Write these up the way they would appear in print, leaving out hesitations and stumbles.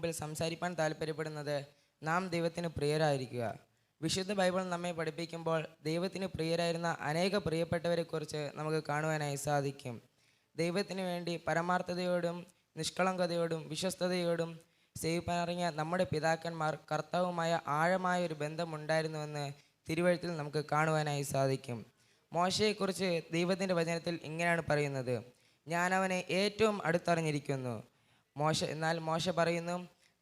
മുമ്പിൽ സംസാരിക്കാൻ താല്പര്യപ്പെടുന്നത് നാം ദൈവത്തിന് പ്രിയരായിരിക്കുക. വിശുദ്ധ ബൈബിൾ നമ്മെ പഠിപ്പിക്കുമ്പോൾ ദൈവത്തിന് പ്രിയരായിരുന്ന അനേക പ്രിയപ്പെട്ടവരെക്കുറിച്ച് നമുക്ക് കാണുവാനായി സാധിക്കും. ദൈവത്തിന് വേണ്ടി പരമാർത്ഥതയോടും നിഷ്കളങ്കതയോടും വിശ്വസ്തയോടും സേവിപ്പാനിറങ്ങിയ നമ്മുടെ പിതാക്കന്മാർ കർത്താവുമായ ആഴമായ ഒരു ബന്ധമുണ്ടായിരുന്നുവെന്ന് തിരുവഴുത്തിൽ നമുക്ക് കാണുവാനായി സാധിക്കും. മോശയെക്കുറിച്ച് ദൈവത്തിൻ്റെ വചനത്തിൽ ഇങ്ങനെയാണ് പറയുന്നത്: ഞാൻ അവനെ ഏറ്റവും അടുത്തറിഞ്ഞിരിക്കുന്നു. എന്നാൽ മോശ പറയുന്നു,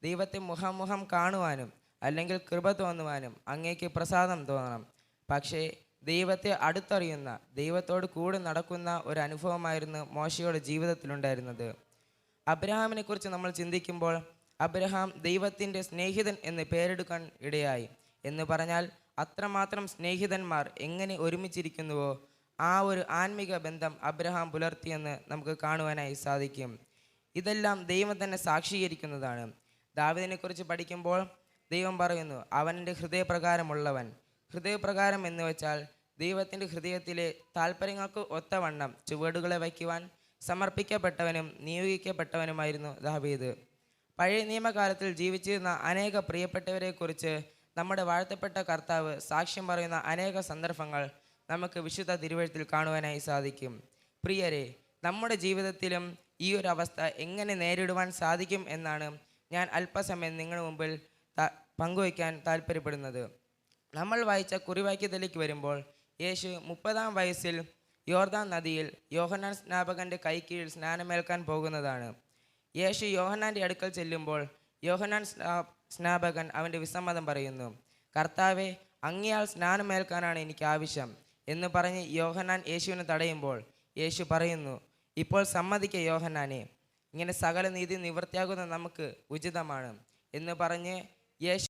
ദൈവത്തെ മുഖാമുഖം കാണുവാനും അല്ലെങ്കിൽ കൃപ തോന്നുവാനും അങ്ങേക്ക് പ്രസാദം തോന്നണം. പക്ഷേ ദൈവത്തെ അടുത്തറിയുന്ന, ദൈവത്തോട് കൂടെ നടക്കുന്ന ഒരു അനുഭവമായിരുന്നു മോശയുടെ ജീവിതത്തിലുണ്ടായിരുന്നത്. അബ്രഹാമിനെ കുറിച്ച് നമ്മൾ ചിന്തിക്കുമ്പോൾ അബ്രഹാം ദൈവത്തിൻ്റെ സ്നേഹിതൻ എന്ന് പേരെടുക്കാൻ ഇടയായി. എന്ന് പറഞ്ഞാൽ അത്രമാത്രം സ്നേഹിതന്മാർ എങ്ങനെ ഒരുമിച്ചിരിക്കുന്നുവോ ആ ഒരു ആത്മിക ബന്ധം അബ്രഹാം പുലർത്തിയെന്ന് നമുക്ക് കാണുവാനായി സാധിക്കും. ഇതെല്ലാം ദൈവം തന്നെ സാക്ഷീകരിക്കുന്നതാണ്. ദാവീദിനെക്കുറിച്ച് പഠിക്കുമ്പോൾ ദൈവം പറയുന്നു, അവൻ്റെ ഹൃദയപ്രകാരമുള്ളവൻ. ഹൃദയപ്രകാരം എന്ന് വെച്ചാൽ ദൈവത്തിൻ്റെ ഹൃദയത്തിലെ താല്പര്യങ്ങൾക്ക് ഒത്തവണ്ണം ചുവടുകളെ വയ്ക്കുവാൻ സമർപ്പിക്കപ്പെട്ടവനും നിയോഗിക്കപ്പെട്ടവനുമായിരുന്നു ദാവീദ്. പഴയ നിയമകാലത്തിൽ ജീവിച്ചിരുന്ന അനേക പ്രിയപ്പെട്ടവരെക്കുറിച്ച് നമ്മുടെ വാഴ്ത്തപ്പെട്ട കർത്താവ് സാക്ഷ്യം പറയുന്ന അനേക സന്ദർഭങ്ങൾ നമുക്ക് വിശുദ്ധ തിരുവഴുത്തിൽ കാണുവാനായി സാധിക്കും. പ്രിയരെ, നമ്മുടെ ജീവിതത്തിലും ഈ ഒരു അവസ്ഥ എങ്ങനെ നേരിടുവാൻ സാധിക്കും എന്നാണ് ഞാൻ അല്പസമയം നിങ്ങളുടെ മുമ്പിൽ പങ്കുവയ്ക്കാൻ താല്പര്യപ്പെടുന്നത്. നമ്മൾ വായിച്ച കുറിവാക്യത്തിലേക്ക് വരുമ്പോൾ യേശു 30-ാം വയസ്സിൽ യോർദാൻ നദിയിൽ യോഹന്നാൻ സ്നാപകൻ്റെ കൈക്കീഴിൽ സ്നാനമേൽക്കാൻ പോകുന്നതാണ്. യേശു യോഹന്നാൻ്റെ അടുക്കൽ ചെല്ലുമ്പോൾ യോഹന്നാൻ സ്നാപകൻ അവൻ്റെ വിസമ്മതം പറയുന്നു. കർത്താവെ, അങ്ങയാൾ സ്നാനമേൽക്കാനാണ് എനിക്ക് ആവശ്യം എന്ന് പറഞ്ഞ് യോഹന്നാൻ യേശുവിനെ തടയുമ്പോൾ യേശു പറയുന്നു, ഇപ്പോൾ സമ്മതിക്കുക യോഹന്നാനെ, ഇങ്ങനെ സകല നീതി നിവൃത്തിയാകുന്ന നമുക്ക് ഉചിതമാണ് എന്ന് പറഞ്ഞ് യേശു